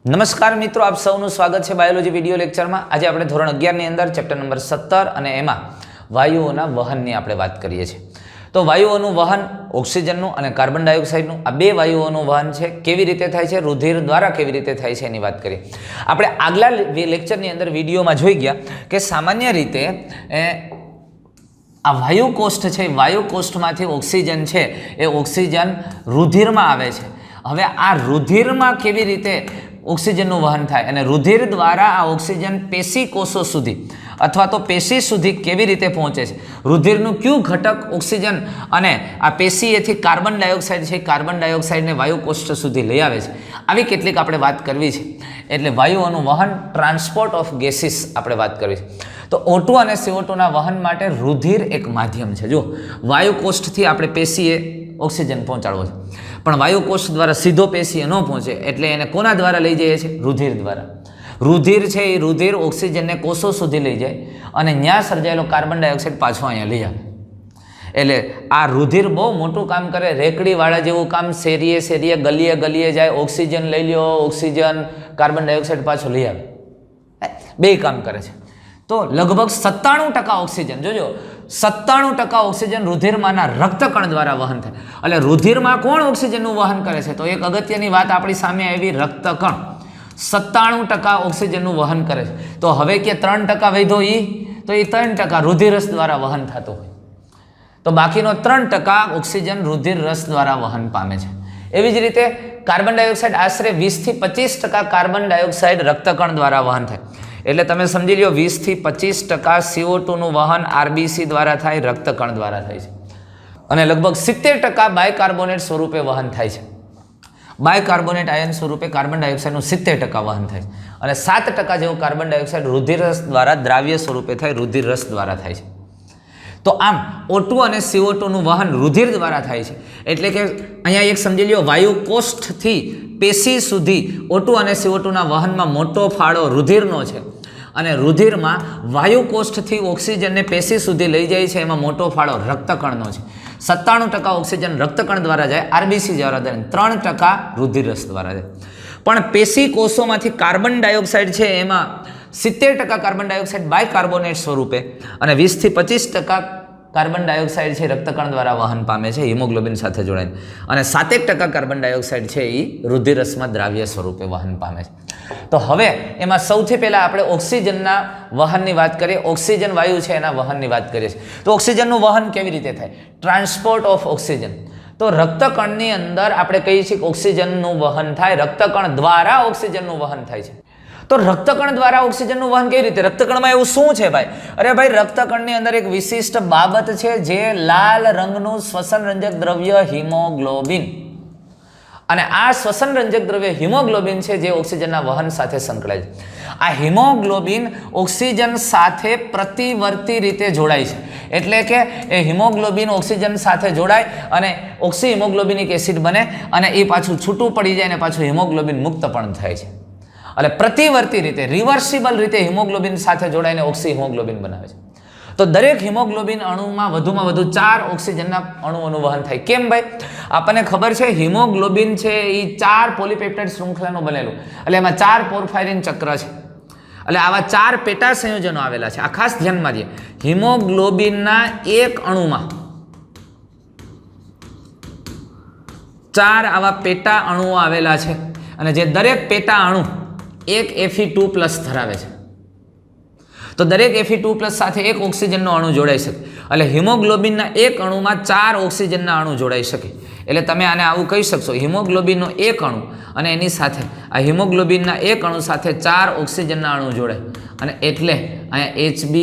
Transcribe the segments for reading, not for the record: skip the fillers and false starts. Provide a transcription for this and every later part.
નમસ્કાર મિત્રો, આપ સૌનું સ્વાગત છે બાયોલોજી વિડીયો લેક્ચરમાં। આજે આપણે ધોરણ 11 ની અંદર ચેપ્ટર નંબર 17 અને એમાં વાયુઓના વહનની આપણે વાત કરીએ છીએ। તો વાયુઓનું વહન ઓક્સિજનનું અને કાર્બન ડાયોક્સાઇડનું આ બે વાયુઓનું વહન છે, કેવી રીતે થાય છે, રુધિર દ્વારા કેવી રીતે થાય છે એની વાત કરીએ। આપણે આગલા લેક્ચરની અંદર વિડીયોમાં જોઈ ગયા કે સામાન્ય રીતે આ વાયુકોષ્ઠ છે, વાયુકોષ્ઠમાંથી ઓક્સિજન છે એ ઓક્સિજન રુધિરમાં આવે છે। હવે આ રુધિરમાં કેવી રીતે ઓક્સિજનનું વહન થાય અને રુધિર દ્વારા આ ઓક્સિજન પેશી કોષો સુધી અથવા તો પેશી સુધી કેવી રીતે પહોંચે છે, રુધિરનું કયું ઘટક ઓક્સિજન અને આ પેશીએથી કાર્બન ડાયોક્સાઇડ છે, કાર્બન ડાયોક્સાઇડને વાયુકોષ્ઠ સુધી લઈ આવે છે, આવી કેટલીક આપણે વાત કરવી છે। એટલે વાયુઓનું વહન, ટ્રાન્સપોર્ટ ઓફ ગેસીસ આપણે વાત કરવી છે। તો O2 અને CO2ના વહન માટે રુધિર એક માધ્યમ છે। જો વાયુકોષ્ઠથી આપણે પેશીએ ઓક્સિજન પહોંચાડવો છે, પણ વાયુકોષ્ઠ દ્વારા સીધો પેશીએ ન પહોંચે, એટલે એને કોના દ્વારા લઈ જઈએ છીએ? રુધિર દ્વારા। રુધિર છે એ રુધિર ઓક્સિજનને કોષો સુધી લઈ જાય અને ત્યાં સર્જાયેલો કાર્બન ડાયોક્સાઇડ પાછો અહીંયા લઈ આવે। એટલે આ રુધિર બહુ મોટું કામ કરે, રેકડીવાળા જેવું કામ, શેરીએ શેરીએ ગલીએ ગલીએ જાય, ઓક્સિજન લઈ લ્યો, ઓક્સિજન કાર્બન ડાયોક્સાઇડ પાછો લઈ આવે, બે કામ કરે છે। તો લગભગ 97% ઓક્સિજન, જોજો 97% ઓક્સિજન રુધિરમાંના રક્તકણ દ્વારા વહન થાય। એટલે રુધિરમાં કોણ ઓક્સિજનનું વહન કરે છે? તો એક અગત્યની વાત આપણી સામે આવી, રક્તકણ 97% ઓક્સિજનનું વહન કરે છે। તો હવે કે 3% વધ્યો તો એ 3% રુધિર રસ દ્વારા વહન થતું હોય, તો બાકીનો 3% ઓક્સિજન રુધિર રસ દ્વારા વહન પામે છે। એવી જ રીતે કાર્બન ડાયોક્સાઇડ આશરે 20 થી 25% કાર્બન ડાયોક્સાઇડ રક્તકણ દ્વારા વહન થાય। એટલે તમે સમજી લો 20 થી 25% CO2નું વહન RBC દ્વારા થાય, રક્તકણ દ્વારા થાય છે, અને લગભગ 70% બાયકાર્બોનેટ સ્વરૂપે વહન થાય છે। બાયકાર્બોનેટ આયન સ્વરૂપે કાર્બન ડાયોક્સાઇડનું 70% વહન થાય છે, અને 7% જેવું કાર્બન ડાયોક્સાઇડ રુધિર રસ દ્વારા દ્રાવ્ય સ્વરૂપે થાય, રુધિર રસ દ્વારા થાય છે। તો આમ O2 અને CO2નું વહન રુધિર દ્વારા થાય છે। એટલે કે અહીંયા એક સમજી લો, વાયુકોષ્ઠથી પેશી સુધી O2 અને CO2ના વહનમાં મોટો ફાળો રુધિરનો છે, અને રુધિરમાં વાયુકોષ્ઠથી ઓક્સિજનને પેશી સુધી લઈ જાય છે, એમાં મોટો ફાળો રક્તકણનો છે। 97% ઓક્સિજન રક્તકણ દ્વારા જાય, RBC દ્વારા જાય, 3% રુધિર રસ દ્વારા જાય। પણ પેશી કોષોમાંથી કાર્બન ડાયોક્સાઇડ છે એમાં 70% કાર્બન ડાયોક્સાઇડ બાયકાર્બોનેટ સ્વરૂપે અને 20 થી 25% કાર્બન ડાયોક્સાઇડ છે રક્તકણ દ્વારા વહન પામે છે, હિમોગ્લોબિન સાથે જોડાઈને, અને 7% કાર્બન ડાયોક્સાઇડ છે એ રુધિર રસમાં દ્રાવ્ય સ્વરૂપે વહન પામે છે। તો હવે એમાં સૌથી પહેલાં આપણે ઓક્સિજનના વહનની વાત કરીએ, ઓક્સિજન વાયુ છે એના વહનની વાત કરીએ છીએ। તો ઓક્સિજનનું વહન કેવી રીતે થાય? Transport of oxygen. તો રક્તકણની અંદર આપણે કહીએ છીએ કે ઓક્સિજનનું વહન થાય, રક્તકણ દ્વારા ઓક્સિજનનું વહન થાય છે। તો રક્તકણ દ્વારા ઓક્સિજનનું વહન કેવી રીતે? રક્તકણમાં એવું શું છે ભાઈ? અરે ભાઈ, રક્તકણની અંદર એક વિશિષ્ટ બાબત છે, જે લાલ રંગનું શ્વસનરંજક દ્રવ્ય હિમોગ્લોબિન, અને આ શ્વસનરંજક દ્રવ્ય હિમોગ્લોબિન છે જે ઓક્સિજનના વહન સાથે સંકળાય છે। આ હિમોગ્લોબિન ઓક્સિજન સાથે પ્રતિવર્તી રીતે જોડાય છે, એટલે કે એ હિમોગ્લોબિન ઓક્સિજન સાથે જોડાય અને ઓક્સી હિમોગ્લોબિનિક એસિડ બને, અને એ પાછું છૂટું પડી જાય અને પાછું હિમોગ્લોબિન મુક્ત પણ થાય છે। એટલે પ્રતિવર્તી રીતે, રિવર્સિબલ રીતે હિમોગ્લોબિન સાથે જોડાઈને ઓક્સી હિમોગ્લોબિન બનાવે છે। તો દરેક હિમોગ્લોબિન અણુમાં વધુમાં વધુ 4 ઓક્સિજનના અણુઓનું વહન થાય। કેમ ભાઈ? આપણને ખબર છે હિમોગ્લોબિન છે એ 4 પોલીપેપ્ટાઇડ શૃંખલાનું બનેલું, એટલે એમાં 4 પોર્ફાયરિન ચક્ર છે, એટલે આવા 4 પેટા સંયોજનો આવેલા છે। આ ખાસ ધ્યાનમાં દે, હિમોગ્લોબિનના એક અણુમાં 4 આવા પેટા અણુઓ આવેલા છે, અને જે દરેક પેટા અણુ એક Fe2+ ધરાવે છે। તો દરેક Fe2+ સાથે એક ઓક્સિજનનો અણુ જોડાઈ શકે, એટલે હિમોગ્લોબિનના એક અણુમાં 4 ઓક્સિજનના અણુ જોડાઈ શકે। એટલે તમે આને આવું કહી શકશો, હિમોગ્લોબિનનો એક અણુ અને એની સાથે આ હિમોગ્લોબિનના એક અણુ સાથે 4 ઓક્સિજનના અણુ જોડાય, અને એટલે અહીંયા Hb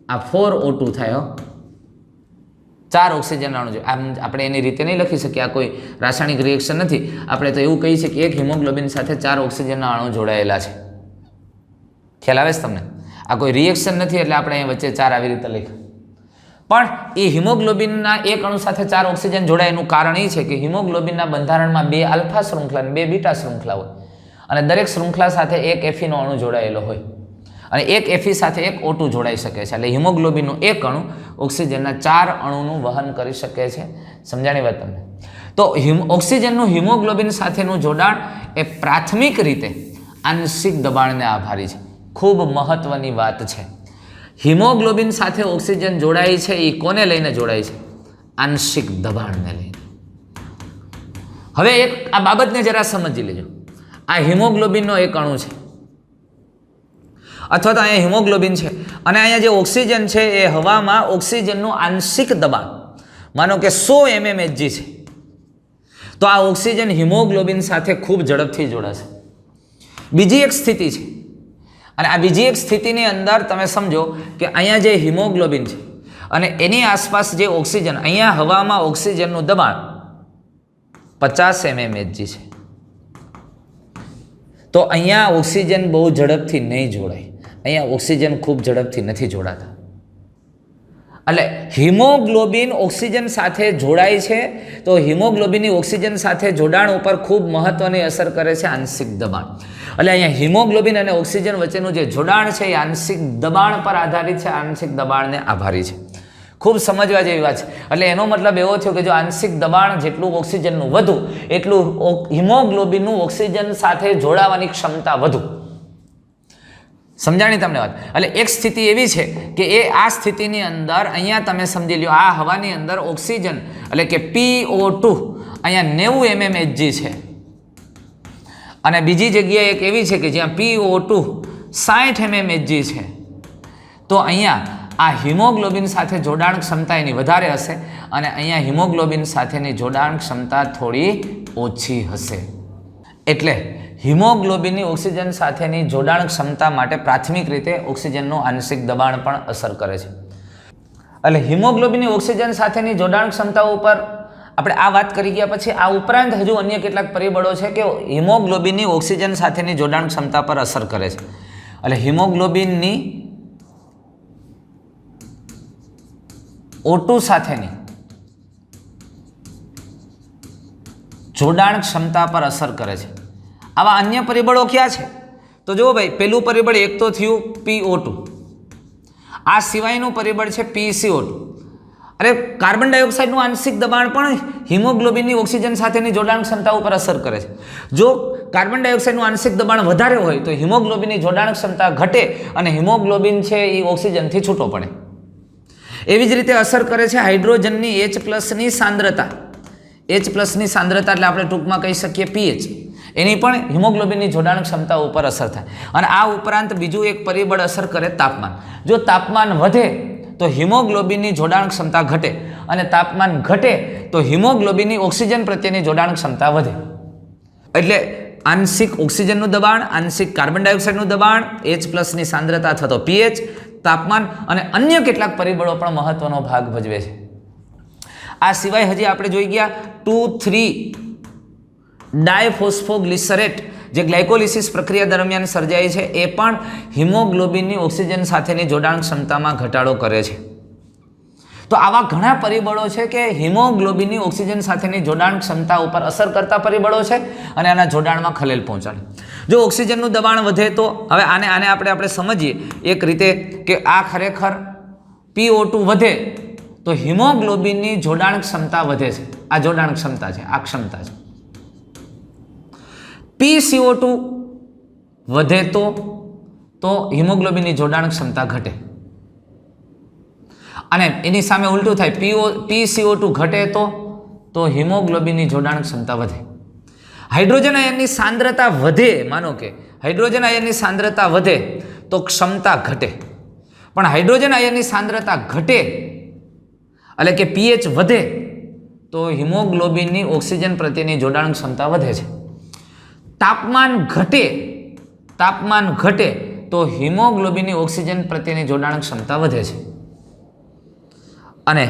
આ 4O2 થાય, 4 ઓક્સિજનના અણુ. આમ આપણે એની રીતે નહીં લખી શકીએ, આ કોઈ રાસાયણિક રિએક્શન નથી, આપણે તો એવું કહી શકીએ કે એક હિમોગ્લોબિન સાથે 4 ઓક્સિજનના અણુ જોડાયેલા છે। ખ્યાલ આવે છે તમને? આ કોઈ રિએક્શન નથી, એટલે આપણે અહીં વચ્ચે 4 આવી રીતે લખ્યું, પણ એ હિમોગ્લોબિનના એક અણુ સાથે 4 ઓક્સિજન જોડાય એનું કારણ એ છે કે હિમોગ્લોબિનના બંધારણમાં 2 આલ્ફા શૃંખલા અને 2 બીટા શૃંખલા હોય, અને દરેક શૃંખલા સાથે એક Fe નો અણુ જોડાયેલો હોય, અને એક Fe સાથે એક O2 જોડાઈ શકે છે। એટલે હિમોગ્લોબિનનું એક અણુ ઓક્સિજનના 4 અણુનું વહન કરી શકે છે। સમજાણી વાત તમને? તો ઓક્સિજનનું હિમોગ્લોબિન સાથેનું જોડાણ એ પ્રાથમિક રીતે આંશિક દબાણને આભારી છે. ખૂબ મહત્વની વાત છે. હિમોગ્લોબિન સાથે ઓક્સિજન જોડાય છે એ કોને લઈને જોડાય છે? આંશિક દબાણને લઈને. હવે એક આ બાબતને જરા સમજી લેજો. આ હિમોગ્લોબિનનો એક અણુ છે, અથવા તો અહીંયા હિમોગ્લોબિન છે, અને અહીંયા જે ઓક્સિજન છે એ હવામાં ઓક્સિજનનું આંશિક દબાણ માનો કે 100 mmHg છે. તો આ ઓક્સિજન હિમોગ્લોબિન સાથે ખૂબ ઝડપથી જોડાશે. બીજી એક સ્થિતિ છે, અને આ બીજી એક સ્થિતિની અંદર તમે સમજો કે અહીંયા જે હિમોગ્લોબિન છે અને એની આસપાસ જે ઓક્સિજન, અહીંયા હવામાં ઓક્સિજનનું દબાણ 50 mmHg છે. તો અહીંયા ઓક્સિજન બહુ ઝડપથી નહીં જોડાય. અહીંયા ઓક્સિજન ખૂબ ઝડપથી નથી જોડાતા. એટલે હિમોગ્લોબિન ઓક્સિજન સાથે જોડાય છે, તો હિમોગ્લોબિનની ઓક્સિજન સાથે જોડાણ ઉપર ખૂબ મહત્વની અસર કરે છે આંશિક દબાણ. એટલે અહીંયા હિમોગ્લોબિન અને ઓક્સિજન વચ્ચેનું જે જોડાણ છે એ આંશિક દબાણ પર આધારિત છે, આંશિક દબાણને આભારી છે. ખૂબ સમજવા જેવી વાત છે. એટલે એનો મતલબ એવો થયો કે જો આંશિક દબાણ જેટલું ઓક્સિજનનું વધુ એટલું હિમોગ્લોબિનનું ઓક્સિજન સાથે જોડાવાની ક્ષમતા વધુ. સમજાણી તમને વાત? એટલે એક સ્થિતિ એવી છે કે એ આ સ્થિતિની અંદર અહીંયા તમે સમજી લો, આ હવાની અંદર ઓક્સિજન એટલે કે PO2 અહીંયા 90 mmHg છે, અને બીજી જગ્યાએ એક એવી છે કે જ્યાં PO2 60 mmHg છે. તો અહીંયા આ હિમોગ્લોબિન સાથે જોડાણ ક્ષમતા એની વધારે હશે, અને અહીંયા હિમોગ્લોબિન સાથેની જોડાણ ક્ષમતા થોડી ઓછી હશે. એટલે હિમોગ્લોબિનની ઓક્સિજન સાથેની જોડાણ ક્ષમતા માટે પ્રાથમિક રીતે ઓક્સિજનનું આંશિક દબાણ પણ અસર કરે છે. એટલે હિમોગ્લોબિનની ઓક્સિજન સાથેની જોડાણ ક્ષમતાઓ ઉપર આપણે આ વાત કરી ગયા. પછી આ ઉપરાંત હજુ અન્ય કેટલાક પરિબળો છે કે હિમોગ્લોબિનની ઓક્સિજન સાથેની જોડાણ ક્ષમતા પર અસર કરે છે. એટલે હિમોગ્લોબિનની O2 સાથેની જોડાણ ક્ષમતા પર અસર કરે છે. આવા અન્ય પરિબળો ક્યાં છે? તો જુઓ ભાઈ, પહેલું પરિબળ એક તો થયું PO2. આ સિવાયનું પરિબળ છે PCO2. અરે કાર્બન ડાયોક્સાઇડનું આંશિક દબાણ પણ હિમોગ્લોબિનની ઓક્સિજન સાથેની જોડાણ ક્ષમતા ઉપર અસર કરે છે. જો કાર્બન ડાયોક્સાઇડનું આંશિક દબાણ વધારે હોય તો હિમોગ્લોબિનની જોડાણ ક્ષમતા ઘટે અને હિમોગ્લોબિન છે એ ઓક્સિજનથી છૂટો પડે. એવી જ રીતે અસર કરે છે હાઇડ્રોજનની H+ની સાંદ્રતા. H+ની સાંદ્રતા એટલે આપણે ટૂંકમાં કહી શકીએ pH. એની પણ હિમોગ્લોબિનની જોડાણ ક્ષમતા ઉપર અસર થાય. અને આ ઉપરાંત બીજું એક પરિબળ અસર કરે તાપમાન. જો તાપમાન વધે તો હિમોગ્લોબિનની જોડાણ ક્ષમતા ઘટે, અને તાપમાન ઘટે તો હિમોગ્લોબિનની ઓક્સિજન પ્રત્યેની જોડાણ ક્ષમતા વધે. એટલે આંશિક ઓક્સિજનનું દબાણ, આંશિક કાર્બન ડાયોક્સાઇડનું દબાણ, H+ની સાંદ્રતા અથવા તો pH, તાપમાન અને અન્ય કેટલાક પરિબળો પણ મહત્વનો ભાગ ભજવે છે. આ સિવાય હજી આપણે જોઈ ગયા 2,3-ડાયફોસ્ફોગ્લિસરેટ જે ગ્લાયકોલિસિસ પ્રક્રિયા દરમિયાન સર્જાય છે, એ પણ હિમોગ્લોબિનની ઓક્સિજન સાથેની જોડાણ ક્ષમતામાં ઘટાડો કરે છે. તો આવા ઘણા પરિબળો છે કે હિમોગ્લોબિનની ઓક્સિજન સાથેની જોડાણ ક્ષમતા ઉપર અસર કરતા પરિબળો છે અને આના જોડાણમાં ખલેલ પહોંચાડે. જો ઓક્સિજનનું દબાણ વધે તો હવે આને આપણે સમજીએ એક રીતે કે આ ખરેખર PO2 વધે તો હિમોગ્લોબિનની જોડાણ ક્ષમતા વધે છે. આ જોડાણ ક્ષમતા છે, આ ક્ષમતા છે. PCO2 વધે તો હિમોગ્લોબિનની જોડાણ ક્ષમતા ઘટે, અને એની સામે ઉલટું થાય, PCO2 ઘટે તો હિમોગ્લોબિનની જોડાણ ક્ષમતા વધે. હાઇડ્રોજન આયનની સાંદ્રતા વધે, માનો કે હાઇડ્રોજન આયનની સાંદ્રતા વધે તો ક્ષમતા ઘટે, પણ હાઇડ્રોજન આયનની સાંદ્રતા ઘટે એટલે કે pH વધે તો હિમોગ્લોબિનની ઓક્સિજન પ્રત્યેની જોડાણ ક્ષમતા વધે છે. તાપમાન ઘટે તો હિમોગ્લોબિનની ઓક્સિજન પ્રત્યેની જોડાણ ક્ષમતા વધે છે. અને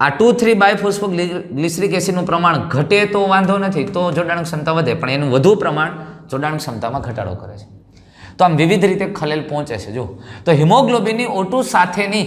આ 2,3-બાયફોસ્ફોગ્લિસરિક એસિડનું પ્રમાણ ઘટે તો વાંધો નથી, તો જોડાણ ક્ષમતા વધે, પણ એનું વધુ પ્રમાણ જોડાણ ક્ષમતામાં ઘટાડો કરે છે. તો આમ વિવિધ રીતે ખલેલ પહોંચે છે. જો તો હિમોગ્લોબિનની O2 સાથેની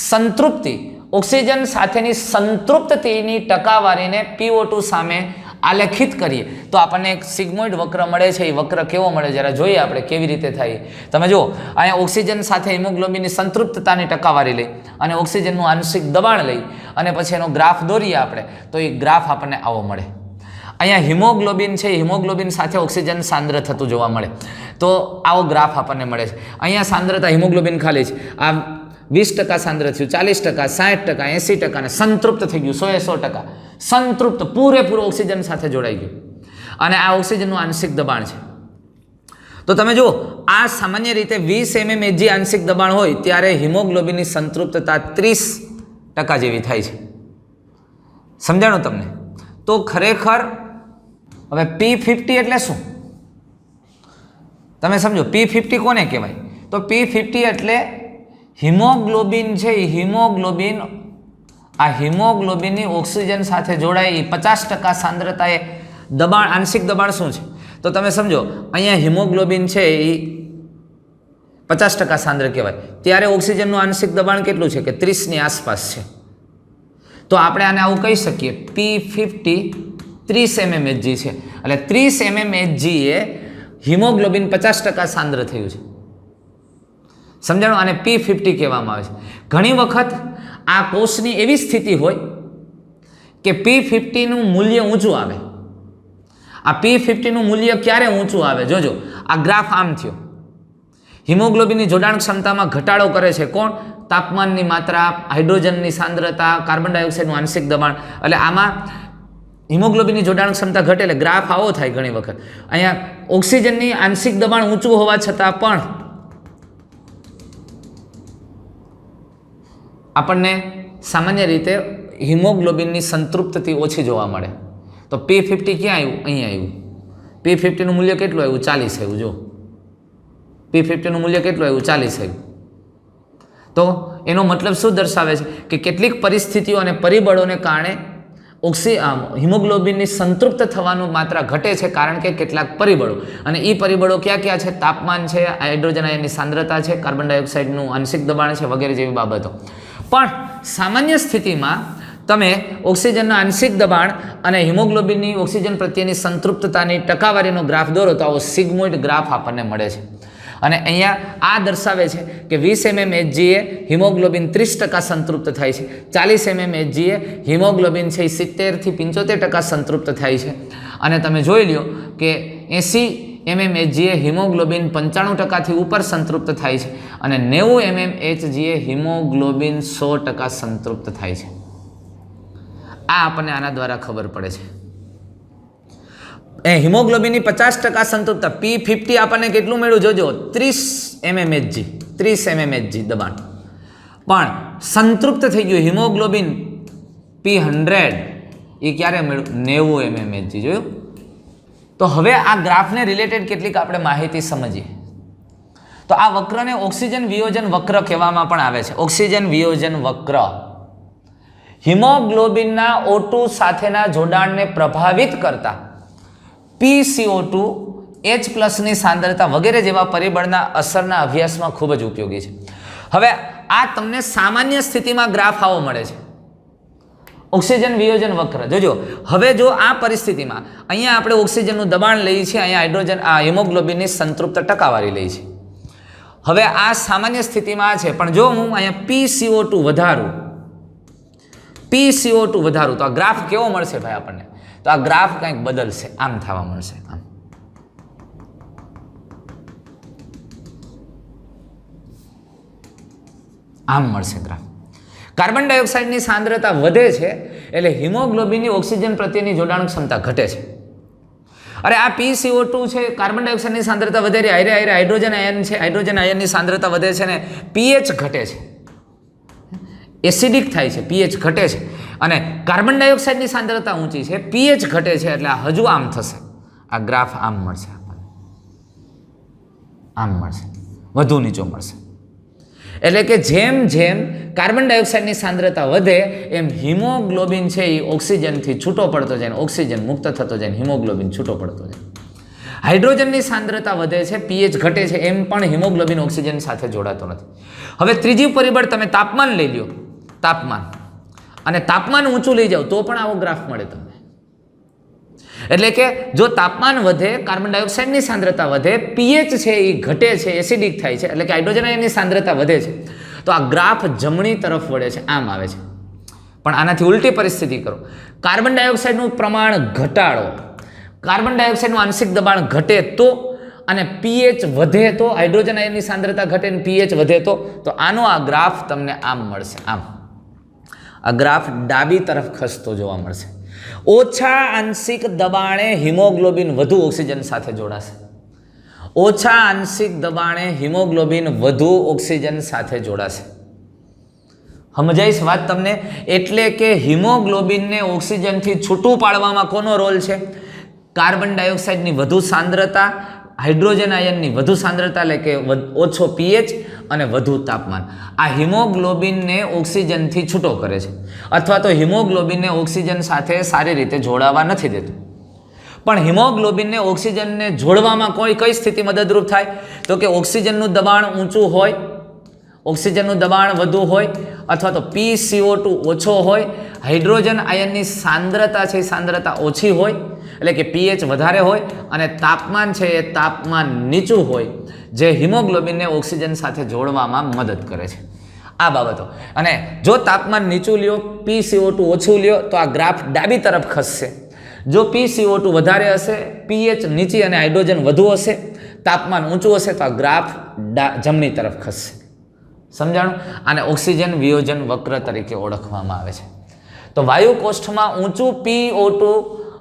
સંતૃપ્તિ, ઓક્સિજન સાથેની સંતૃપ્તિની ટકાવારીને PO2 સામે આલેખિત કરીએ તો આપણને એક સિગ્મોઇડ વક્ર મળે છે. એ વક્ર કેવો મળે જરા જોઈએ આપણે કેવી રીતે થાય. તમે જુઓ, અહીંયા ઓક્સિજન સાથે હિમોગ્લોબિનની સંતૃપ્તતાની ટકાવારી લઈ અને ઓક્સિજનનું આંશિક દબાણ લઈ અને પછી એનો ગ્રાફ દોરીએ આપણે, તો એ ગ્રાફ આપણને આવો મળે. અહીંયા હિમોગ્લોબિન છે, હિમોગ્લોબિન સાથે ઓક્સિજન સાંદ્ર થતું જોવા મળે. તો આવો ગ્રાફ આપણને મળે છે. અહીંયા સાંદ્રતા હિમોગ્લોબિન ખાલી છે, આ 20% સાંદ્ર થયું, 40%, 60%, 80% અને સંતૃપ્ત થઈ ગયું 100% સંતૃપ્ત, પૂરેપૂરું ઓક્સિજન સાથે જોડાઈ ગયું. અને આ ઓક્સિજનનું આંશિક દબાણ છે. તો તમે જુઓ, આ સામાન્ય રીતે 20 mmHg આંશિક દબાણ હોય ત્યારે હિમોગ્લોબિનની સંતૃપ્તતા 30% જેવી થાય છે. સમજાણું તમને? તો ખરેખર હવે P50 એટલે શું તમે સમજો. P50 કોને કહેવાય? તો P50 એટલે હિમોગ્લોબિન છે, હિમોગ્લોબિન, આ હિમોગ્લોબિનની ઓક્સિજન સાથે જોડાઈ 50% સાંદ્રતાએ દબાણ, આંશિક દબાણ શું છે? તો તમે સમજો, અહીંયા હિમોગ્લોબિન છે એ 50% સાંદ્ર કહેવાય, ત્યારે ઓક્સિજનનું આંશિક દબાણ કેટલું છે કે 30ની આસપાસ છે. તો આપણે આને આવું કહી શકીએ, P50 30 mmHg છે, એટલે 30 mmHg એ હિમોગ્લોબિન 50% સાંદ્ર થયું છે. સમજાણું? આને P50 કહેવામાં આવે છે. ઘણી વખત આ કોષની એવી સ્થિતિ હોય કે P50નું મૂલ્ય ઊંચું આવે. આ P50નું મૂલ્ય ક્યારે ઊંચું આવે? જોજો, આ ગ્રાફ આમ થયો. હિમોગ્લોબિનની જોડાણ ક્ષમતામાં ઘટાડો કરે છે કોણ? તાપમાનની માત્રા, હાઇડ્રોજનની સાંદ્રતા, કાર્બન ડાયોક્સાઇડનું આંશિક દબાણ. એટલે આમાં હિમોગ્લોબિનની જોડાણ ક્ષમતા ઘટે એટલે ગ્રાફ આવો થાય ઘણી વખત. અહીંયા ઓક્સિજનની આંશિક દબાણ ઊંચું હોવા છતાં પણ આપણને સામાન્ય રીતે હિમોગ્લોબિનની સંતૃપ્તતા ઓછી જોવા મળે. તો P50 ક્યાં આવ્યું? અહીંયા આવ્યું. P50નું મૂલ્ય કેટલું આવ્યું? 40 આવ્યું. જો P50નું મૂલ્ય કેટલું આવ્યું? 40 આવ્યું. તો એનો મતલબ શું દર્શાવે છે કે કેટલીક પરિસ્થિતિઓ અને પરિબળોને કારણે હિમોગ્લોબિનની સંતૃપ્ત થવાનું માત્રા ઘટે છે, કારણ કે કેટલાક પરિબળો. અને એ પરિબળો ક્યાં ક્યાં છે? તાપમાન છે, હાઇડ્રોજન આયનની સાંદ્રતા છે, કાર્બન ડાયોક્સાઇડનું આંશિક દબાણ છે, વગેરે જેવી બાબતો. પણ સામાન્ય સ્થિતિમાં તમે ઓક્સિજનના આંશિક દબાણ અને હિમોગ્લોબિનની ઓક્સિજન પ્રત્યેની સંતૃપ્તતાની ટકાવારીનો ગ્રાફ દોરો તો આવો સિગ્મોઇડ ગ્રાફ આપણને મળે છે. અને અહીંયા આ દર્શાવે છે કે 20 mmHg એ હિમોગ્લોબિન 30% સંતૃપ્ત થાય છે, 40 mmHg એ હિમોગ્લોબિન છે 70 થી 75% સંતૃપ્ત થાય છે. અને તમે જોઈ લ્યો કે 80 mmHg એ હિમોગ્લોબિન 95% થી ઉપર સંતૃપ્ત થાય છે, અને 90 mmHg એ હિમોગ્લોબિન 100% સંતૃપ્ત થાય છે. આ આપણને આના દ્વારા ખબર પડે છે. હિમોગ્લોબિનની 50% સંતૃપ્તતા P50 આપણને કેટલું મળ્યું? જોજો, 30 mmHg દબાણ. પણ સંતૃપ્ત થઈ ગયું હિમોગ્લોબિન P100 એ ક્યારે મળ્યું? 90 mmHg. જોયું? તો હવે આ ગ્રાફને રિલેટેડ કેટલીક આપણે માહિતી સમજીએ. તો આ વક્રને ઓક્સિજન વિયોજન વક્ર કહેવામાં પણ આવે છે. ઓક્સિજન વિયોજન વક્ર હિમોગ્લોબિનના O2 સાથેના જોડાણને પ્રભાવિત કરતા PCO2, H+ની સાંદ્રતા વગેરે જેવા પરિબળના અસરના અભ્યાસમાં ખૂબ જ ઉપયોગી છે. હવે આ તમને સામાન્ય સ્થિતિમાં ગ્રાફ આવો મળે છે, ઓક્સિજન વિયોજન વક્ર. જોજો, હવે જો આ પરિસ્થિતિમાં અહીંયા આપણે ઓક્સિજનનું દબાણ લઈએ છીએ, અહીંયા હાઇડ્રોજન હિમોગ્લોબિનની સંતૃપ્ત ટકાવારી લઈએ છીએ. હવે આ સામાન્ય સ્થિતિમાં છે, પણ જો હું અહીંયા PCO2 વધારું તો આ ગ્રાફ કેવો મળશે ભાઈ આપણને? તો આ ગ્રાફ કંઈક બદલશે, આમ થવા મળશે. આમ મળશે ગ્રાફ. કાર્બન ડાયોક્સાઇડની સાંદ્રતા વધે છે એટલે હિમોગ્લોબિનની ઓક્સિજન પ્રત્યેની જોડાણ ક્ષમતા ઘટે છે. અરે આ PCO2 છે, કાર્બન ડાયોક્સાઇડની સાંદ્રતા વધે છે, હાઇડ્રોજન આયન છે, હાઇડ્રોજન આયનની સાંદ્રતા વધે છે ને pH ઘટે છે, એસિડિક થાય છે, pH ઘટે છે. અને કાર્બન ડાયોક્સાઇડની સાંદ્રતા ઊંચી છે, pH ઘટે છે, એટલે આ હજુ આમ થશે. આ ગ્રાફ આમ મળશે આપણને, આમ મળશે, વધુ નીચો મળશે. એટલે કે જેમ જેમ કાર્બન ડાયોક્સાઇડની સાંદ્રતા વધે એમ હિમોગ્લોબિન છે એ ઓક્સિજનથી છૂટો પડતો જાય, ઓક્સિજન મુક્ત થતો જાય, હિમોગ્લોબિન છૂટો પડતો જાય. હાઇડ્રોજનની સાંદ્રતા વધે છે, pH ઘટે છે, એમ પણ હિમોગ્લોબિન ઓક્સિજન સાથે જોડાતો નથી. હવે ત્રીજી પરિબળ તમે તાપમાન લઈ લ્યો, તાપમાન, અને તાપમાન ઊંચું લઈ જાઓ તો પણ આવો ગ્રાફ મળે તમને. એટલે કે જો તાપમાન વધે, કાર્બન ડાયોક્સાઇડની સાંદ્રતા વધે, pH છે એ ઘટે છે, એસિડિક થાય છે, એટલે કે હાઇડ્રોજન આયનની સાંદ્રતા વધે છે, તો આ ગ્રાફ જમણી તરફ વળે છે, આમ આવે છે. પણ આનાથી ઉલટી પરિસ્થિતિ કરો, કાર્બન ડાયોક્સાઇડનું પ્રમાણ ઘટાડો, કાર્બન ડાયોક્સાઇડનું આંશિક દબાણ ઘટે તો અને પીએચ વધે તો, હાઇડ્રોજન આયનની સાંદ્રતા ઘટે અને પીએચ વધે તો આનો આ ગ્રાફ તમને આમ મળશે. આમ આ ગ્રાફ ડાબી તરફ ખસતો જોવા મળશે. ઓછા આંશિક દબાણે હિમોગ્લોબિન વધુ ઓક્સિજન સાથે જોડાશે. ઓછા આંશિક દબાણે હિમોગ્લોબિન વધુ ઓક્સિજન સાથે જોડાશે. સમજાઈશ વાત તમને? એટલે કે હિમોગ્લોબિનને ઓક્સિજનથી છૂટું પાડવામાં કોનો રોલ છે? કાર્બન ડાયોક્સાઇડની વધુ સાંદ્રતા, હાઇડ્રોજન આયનની વધુ સાંદ્રતા એટલે કે ઓછો પીએચ અને વધુ તાપમાન આ હિમોગ્લોબિનને ઓક્સિજનથી છૂટો કરે છે, અથવા તો હિમોગ્લોબિનને ઓક્સિજન સાથે સારી રીતે જોડાવા નથી દેતું. પણ હિમોગ્લોબિનને ઓક્સિજનને જોડવામાં કઈ સ્થિતિ મદદરૂપ થાય? તો કે ઓક્સિજનનું દબાણ ઊંચું હોય, ઓક્સિજનનું દબાણ વધુ હોય, અથવા તો PCO2 ઓછો હોય, હાઇડ્રોજન આયનની સાંદ્રતા છે એ સાંદ્રતા ઓછી હોય, એટલે કે પીએચ વધારે હોય, અને તાપમાન છે એ તાપમાન નીચું હોય, જે હિમોગ્લોબિનને ઓક્સિજન સાથે જોડવામાં મદદ કરે છે. આ બાબતો. અને જો તાપમાન નીચું લ્યો, PCO2 ઓછું લ્યો તો આ ગ્રાફ ડાબી તરફ ખસશે. જો PCO2 વધારે હશે, પીએચ નીચી અને હાઇડ્રોજન વધુ હશે, તાપમાન ઊંચું હશે તો આ ગ્રાફ જમણી તરફ ખસશે. સમજાણું? આને ઓક્સિજન વિયોજન વક્ર તરીકે ઓળખવામાં આવે છે. તો વાયુ કોષ્ઠમાં ઊંચું PO2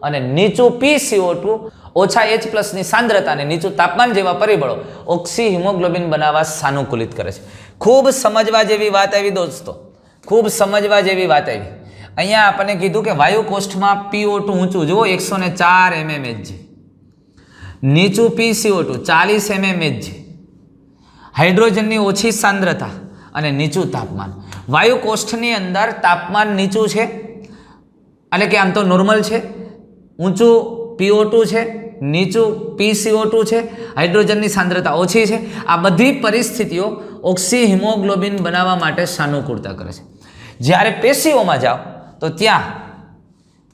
અને નીચું PCO2, ઓછા H+ ની સાંદ્રતા અને નીચું તાપમાન જેવા પરિબળો ઓક્સી હિમોગ્લોબિન બનાવવા સાનુકૂલિત કરે છે. ખૂબ સમજવા જેવી વાત આવી દોસ્તો, ખૂબ સમજવા જેવી વાત આવી. અહીંયા આપણને કીધું કે વાયુ કોષ્ઠમાં PO2 ઊંચું જુઓ 104 mmHg, નીચું PCO2 40 mmHg, હાઇડ્રોજનની ઓછી સાંદ્રતા અને નીચું તાપમાન. વાયુ કોષ્ઠની અંદર તાપમાન નીચું છે, એટલે કે આમ તો નોર્મલ છે, ઊંચું PO2 છે, નીચું PCO2 છે, હાઇડ્રોજનની સાંદ્રતા ઓછી છે. આ બધી પરિસ્થિતિઓ ઓક્સી હિમોગ્લોબિન બનાવવા માટે સાનુકૂળતા કરે છે. જ્યારે પેશીઓમાં જાઓ તો ત્યાં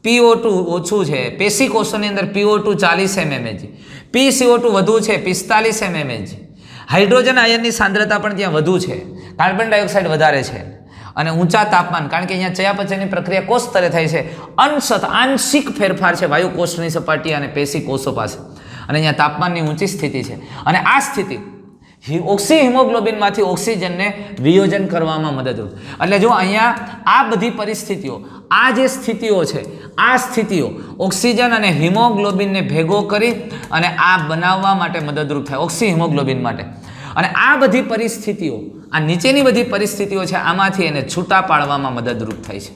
PO2 ઓછું છે, પેશી કોષોની અંદર PO2 40 mmHg, PCO2 વધુ છે 45 mmHg, હાઇડ્રોજન આયનની સાંદ્રતા પણ ત્યાં વધુ છે, કાર્બન ડાયોક્સાઇડ વધારે છે, અને ઊંચા તાપમાન, કારણ કે અહીંયા ચયાપચયની પ્રક્રિયા કોષ સ્તરે થાય છે. અંશત આંશિક ફેરફાર છે વાયુ કોષની સપાટી અને પેશી કોષો પાસે, અને અહીંયા તાપમાનની ઊંચી સ્થિતિ છે. અને આ સ્થિતિ ઓક્સી હિમોગ્લોબિનમાંથી ઓક્સિજનને વિયોજન કરવામાં મદદરૂપ. એટલે જો અહીંયા આ બધી પરિસ્થિતિઓ, આ જે સ્થિતિઓ છે, આ સ્થિતિઓ ઓક્સિજન અને હિમોગ્લોબિનને ભેગો કરી અને આ બનાવવા માટે મદદરૂપ થાય, ઓક્સી હિમોગ્લોબિન માટે. અને આ બધી પરિસ્થિતિઓ, આ નીચેની બધી પરિસ્થિતિઓ છે, આમાંથી એને છૂટા પાડવામાં મદદરૂપ થાય છે.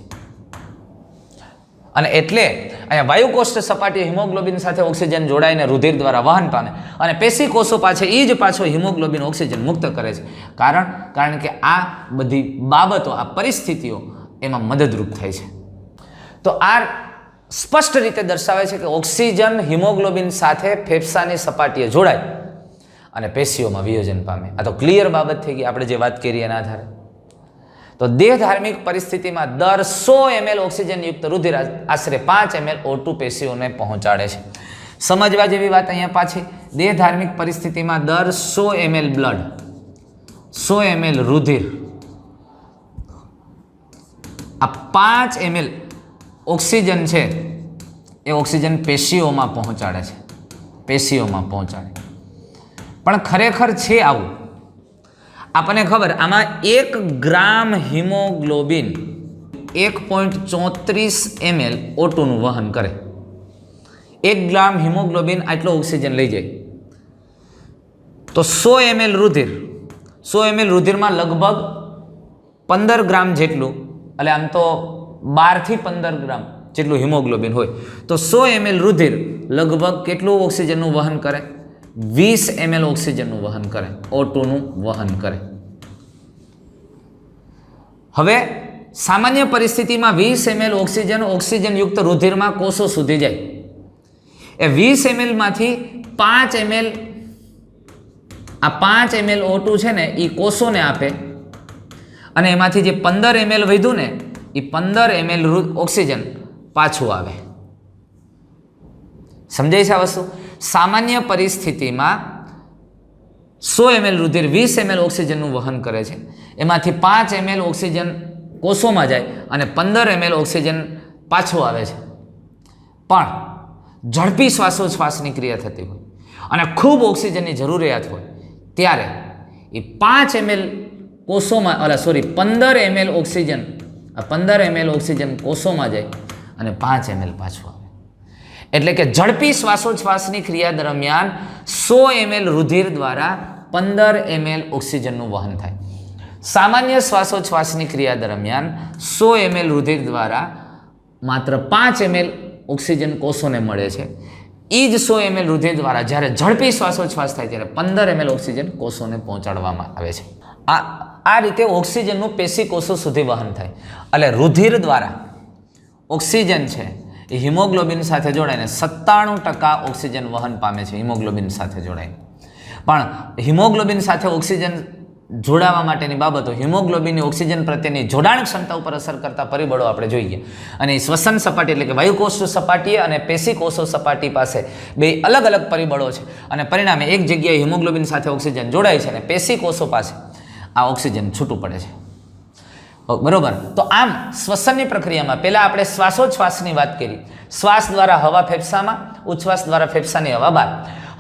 અને એટલે અહીંયા વાયુકોષ્ઠ સપાટીએ હિમોગ્લોબિન સાથે ઓક્સિજન જોડાઈને રુધિર દ્વારા વહન પામે, અને પેશી કોષો પાછળ એ જ પાછો હિમોગ્લોબિન ઓક્સિજન મુક્ત કરે છે. કારણ કે આ બધી બાબતો, આ પરિસ્થિતિઓ એમાં મદદરૂપ થાય છે. તો આ સ્પષ્ટ રીતે દર્શાવે છે કે ઓક્સિજન હિમોગ્લોબિન સાથે ફેફસાની સપાટીએ જોડાય અને પેશીઓમાં વિયોજન પામે. આ તો ક્લિયર બાબત થઈ ગઈ આપણે જે વાત કરી એના આધારે. તો દેહ ધાર્મિક પરિસ્થિતિમાં દર 100 ml ઓક્સિજનયુક્ત રુધિર આશરે 5 ml O2 પેશીઓને પહોંચાડે છે. સમજવા જેવી વાત અહીંયા પાછી, દેહ ધાર્મિક પરિસ્થિતિમાં દર 100 ml બ્લડ, 100 ml રુધિર આ 5 ml ઓક્સિજન છે એ ઓક્સિજન પેશીઓમાં પહોંચાડે છે, પેશીઓમાં પહોંચાડે. પણ ખરેખર છે આવું? આપણને ખબર, આમાં 1 ગ્રામ હિમોગ્લોબિન 1.34 ml O2 નું વહન કરે. 1 ગ્રામ હિમોગ્લોબિન આટલો ઓક્સિજન લઈ જાય તો 100 ml રુધિર, 100 ml રુધિરમાં લગભગ 15 ગ્રામ જેટલું, એટલે આમ તો 12 થી 15 ગ્રામ જેટલું હિમોગ્લોબિન હોય, તો 100 ml રુધિર લગભગ કેટલું ઓક્સિજનનું વહન કરે? 20 ml ઓક્સિજનનું વહન કરે, O2 નું વહન કરે. હવે સામાન્ય પરિસ્થિતિમાં 20 ml ઓક્સિજનયુક્ત રુધિરમાં કોષો સુધી જાય. એ 20 ml માંથી 5 ml, આ 5 ml O2 છે ને એ કોષોને આપે, અને એમાંથી જે 15 ml વધ્યું ને એ 15 ml ઓક્સિજન પાછું આવે. સમજાય છે આ વસ્તુ? સામાન્ય પરિસ્થિતિમાં 100 ml રુધિર 20 ml ઓક્સિજનનું વહન કરે છે, એમાંથી 5 ml ઓક્સિજન કોષોમાં જાય અને 15 ml ઓક્સિજન પાછું આવે છે. પણ ઝડપી શ્વાસોચ્છ્વાસની ક્રિયા થતી હોય અને ખૂબ ઓક્સિજનની જરૂરિયાત હોય ત્યારે એ 5 ml કોષોમાં 15 ml ઓક્સિજન 15 ml ઓક્સિજન કોષોમાં જાય અને 5 ml પાછું આવે. એટલે કે ઝડપી શ્વાસોચ્છ્વાસની ક્રિયા દરમિયાન 100 ml રુધિર દ્વારા 15 ml ઓક્સિજનનું વહન થાય. સામાન્ય શ્વાસોચ્છ્વાસની ક્રિયા દરમિયાન 100 ml રુધિર દ્વારા માત્ર 5 ml ઓક્સિજન કોષોને મળે છે. એ જ 100 ml રુધિર દ્વારા જ્યારે ઝડપી શ્વાસોચ્છ્વાસ થાય ત્યારે 15 ml ઓક્સિજન કોષોને પહોંચાડવામાં આવે છે. આ રીતે ઓક્સિજનનું પેશી કોષો સુધી વહન થાય. એટલે રુધિર દ્વારા ઓક્સિજન છે એ હિમોગ્લોબિન સાથે જોડાઈને 97% ઓક્સિજન વહન પામે છે હિમોગ્લોબિન સાથે જોડાઈને. પણ હિમોગ્લોબિન સાથે ઓક્સિજન જોડાવા માટેની બાબતો હિમોગ્લોબિનની ઓક્સિજન પ્રત્યેની જોડાણ ક્ષમતા ઉપર અસર કરતા પરિબળો આપણે જોઈએ. અને શ્વસન સપાટી એટલે કે વાયુકોષ સપાટી અને પેશી કોષો સપાટી પાસે બે અલગ અલગ પરિબળો છે અને પરિણામે એક જગ્યાએ હિમોગ્લોબિન સાથે ઓક્સિજન જોડાય છે અને પેશી કોષો પાસે આ ઓક્સિજન છૂટું પડે છે. બરોબર. તો આમ શ્વસનની પ્રક્રિયામાં પહેલાં આપણે શ્વાસોચ્છ્વાસની વાત કરી. શ્વાસ દ્વારા હવા ફેફસામાં, ઉચ્છ્વાસ દ્વારા ફેફસાની હવા બહાર.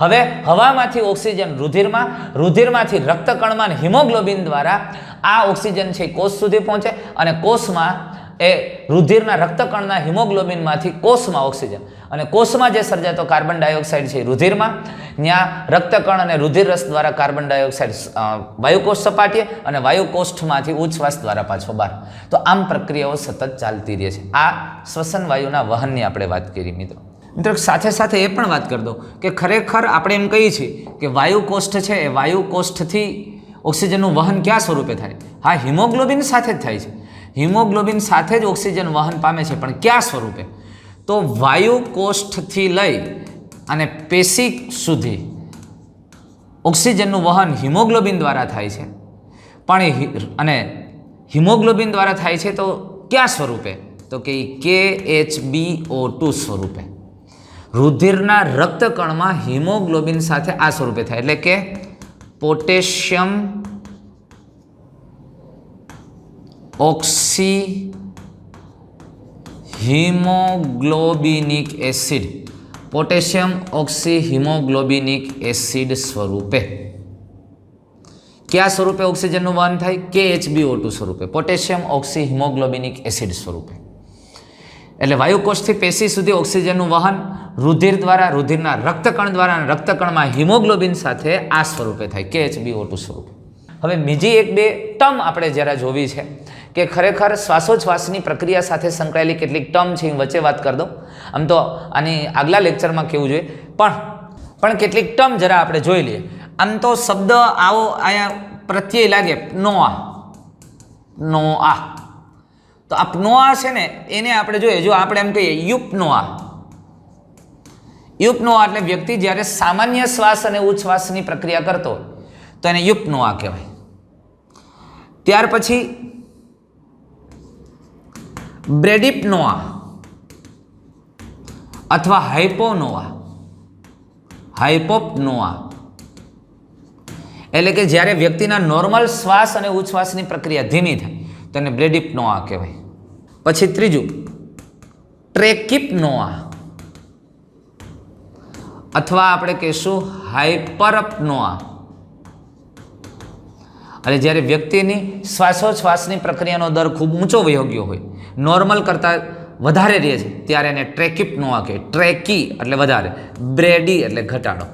હવે હવામાંથી ઓક્સિજન રુધિરમાં, રુધિરમાંથી રક્તકણમાં અને હિમોગ્લોબિન દ્વારા આ ઓક્સિજન છે કોષ સુધી પહોંચે અને કોષમાં એ રુધિરના રક્તકણના હિમોગ્લોબિનમાંથી કોષમાં ઓક્સિજન અને કોષમાં જે સર્જાતો કાર્બન ડાયોક્સાઇડ છે રુધિરમાં, ત્યાં રક્તકણ અને રુધિર રસ દ્વારા કાર્બન ડાયોક્સાઇડ વાયુકોષ સપાટીએ અને વાયુકોષ્ઠમાંથી ઉચ્છ્વાસ દ્વારા પાછો બહાર. તો આમ પ્રક્રિયાઓ સતત ચાલતી રહે છે. આ શ્વસન વાયુના વહનની આપણે વાત કરી મિત્રો. સાથે સાથે એ પણ વાત કરી દો કે ખરેખર આપણે એમ કહીએ છીએ કે વાયુકોષ્ઠ છે એ વાયુકોષ્ઠથી ઓક્સિજનનું વહન કયા સ્વરૂપે થાય? હા, હિમોગ્લોબિન સાથે જ થાય છે. હિમોગ્લોબિન સાથે જ ઓક્સિજન વહન પામે છે, પણ કયા સ્વરૂપે? તો વાયુકોષ્ઠથી લઈ અને પેશી સુધી ઓક્સિજનનું વહન હિમોગ્લોબિન દ્વારા થાય છે. પણ અને હિમોગ્લોબિન દ્વારા થાય છે તો કયા સ્વરૂપે? તો કે KHbO2 સ્વરૂપે. રુધિરના રક્તકણમાં હિમોગ્લોબિન સાથે આ સ્વરૂપે થાય એટલે કે પોટેશિયમ ઓક્સી હિમોગ્લોબિનિક એસિડ, પોટેશિયમ ઓક્સી હિમોગ્લોબિનિક એસિડ સ્વરૂપે. કયા સ્વરૂપે ઓક્સિજનનું વહન થાય? KHbO2 સ્વરૂપે, પોટેશિયમ ઓક્સી હિમોગ્લોબિનિક એસિડ સ્વરૂપે. એટલે વાયુકોષથી પેશી સુધી ઓક્સિજનનું વહન રુધિર દ્વારા, રુધિરના રક્તકણ દ્વારા અને રક્તકણમાં હિમોગ્લોબિન સાથે આ સ્વરૂપે થાય, KHbO2 સ્વરૂપે. હવે બીજી એક બે ટર્મ આપણે જરા જોવી છે કે ખરેખર શ્વાસોચ્છ્વાસની પ્રક્રિયા સાથે સંકળાયેલી કેટલીક ટર્મ છે એ વચ્ચે વાત કરી દો. આમ તો આની આગલા લેક્ચરમાં કહેવું જોઈએ, પણ કેટલીક ટર્મ જરા આપણે જોઈ લઈએ. આમ તો શબ્દ આવો અહીંયા પ્રત્યય લાગે, નોઆ. તો આ પનોઆ છે ને એને આપણે જોઈએ, જો આપણે એમ કહીએ યુપનોઆ એટલે વ્યક્તિ જ્યારે સામાન્ય શ્વાસ અને ઉચ્છ્વાસની પ્રક્રિયા કરતો હોય તો એને યુપનોઆ કહેવાય. ત્યાર પછી બ્રેડિપનોઆ અથવા હાઇપોપનોઆ એટલે કે જ્યારે વ્યક્તિના નોર્મલ શ્વાસ અને ઉચ્છ્વાસની પ્રક્રિયા ધીમી થાય તો એને બ્રેડિપનોઆ કહેવાય. પછી ત્રીજું ટ્રેકિપનોઆ અથવા આપણે કહીશું હાઇપરપનોઆ. એટલે જ્યારે વ્યક્તિની શ્વાસોચ્છ્વાસની પ્રક્રિયાનો દર ખૂબ ઊંચો વયો ગયો હોય, નોર્મલ કરતાં વધારે રહે છે, ત્યારે એને ટ્રેકિપનોઆ કહે. ટ્રેકી એટલે વધારે, બ્રેડી એટલે ઘટાડો.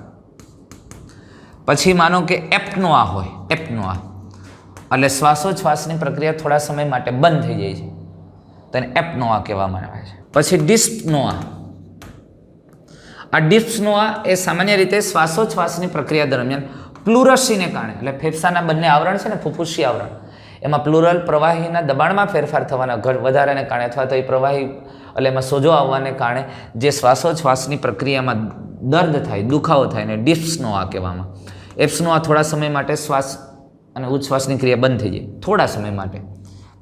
પછી માનો કે એપનોઆ હોય, એપનોઆ એટલે શ્વાસોચ્છ્વાસની પ્રક્રિયા થોડા સમય માટે બંધ થઈ જાય છે તો એને એપનોઆ કહેવામાં આવે છે. પછી ડિસ્પનોઆ. આ ડિસ્પનોઆ એ સામાન્ય રીતે શ્વાસોચ્છ્વાસની પ્રક્રિયા દરમિયાન પ્લુરસીને કારણે, એટલે ફેફસાના બંને આવરણ છે ને, ફુફ્ફુસી આવરણ, એમાં પ્લુરલ પ્રવાહીના દબાણમાં ફેરફાર થવાના વધારાને કારણે અથવા તો એ પ્રવાહી એટલે એમાં સોજો આવવાને કારણે જે શ્વાસોચ્છ્વાસની પ્રક્રિયામાં દર્દ થાય, દુખાવો થાય ને ડિસ્પનોઆ કહેવામાં. એપ્સનોઆ થોડા સમય માટે શ્વાસ અને ઉચ્છ્વાસની ક્રિયા બંધ થઈ જાય, થોડા સમય માટે,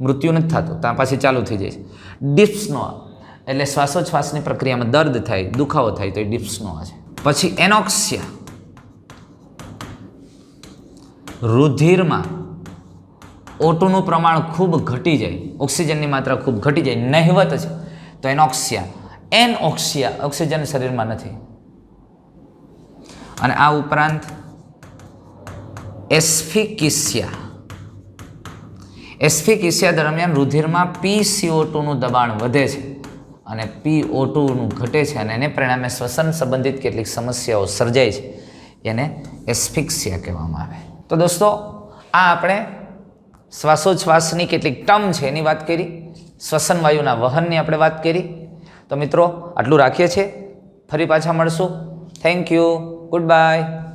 મૃત્યુ નથી થતું, ત્યાં પાછી ચાલુ થઈ જાય છે. ડિસ્પનોઆ એટલે શ્વાસોચ્છ્વાસની પ્રક્રિયામાં દર્દ થાય, દુખાવો થાય તો એ ડિસ્પનોઆ છે. પછી એનોક્સિયા, રુધિરમાં O2નું પ્રમાણ ખૂબ ઘટી જાય, ઓક્સિજનની માત્રા ખૂબ ઘટી જાય, નહિવત છે, તો એનોક્સિયા. એનઓક્સિયા, ઓક્સિજન શરીરમાં નથી. અને આ ઉપરાંત એસ્ફિક્સિયા. એસ્ફિક્સિયા દરમિયાન રુધિરમાં PCO2નું દબાણ વધે છે અને PO2નું ઘટે છે અને એને પરિણામે શ્વસન સંબંધિત કેટલીક સમસ્યાઓ સર્જાય છે. એને એસ્ફિક્સિયા કહેવામાં આવે. તો દોસ્તો, આ આપણે શ્વાસોચ્છ્વાસની કેટલીક ટર્મ છે એની વાત કરી, શ્વસન વાયુના વહનની આપણે વાત કરી. તો મિત્રો, આટલું રાખીએ છીએ. ફરી પાછા મળશું. Thank you. Good bye.